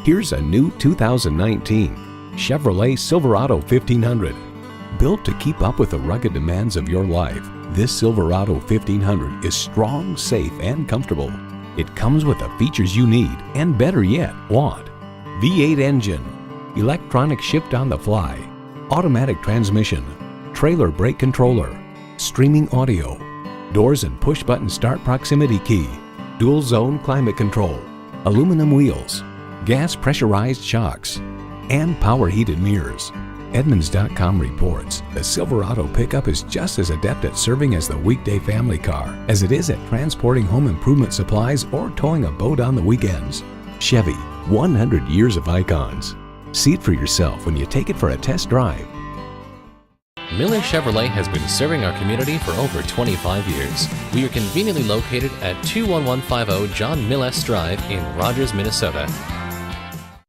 Here's a new 2019 Chevrolet Silverado 1500. Built to keep up with the rugged demands of your life, this Silverado 1500 is strong, safe, and comfortable. It comes with the features you need, and better yet, want. V8 engine, electronic shift on the fly, automatic transmission, trailer brake controller, streaming audio, doors and push-button start proximity key, dual zone climate control, aluminum wheels, gas pressurized shocks, and power heated mirrors. Edmunds.com reports the Silverado pickup is just as adept at serving as the weekday family car as it is at transporting home improvement supplies or towing a boat on the weekends. Chevy, 100 years of icons. See it for yourself when you take it for a test drive. Miller Chevrolet has been serving our community for over 25 years. We are conveniently located at 21150 John Mill S. Drive in Rogers, Minnesota.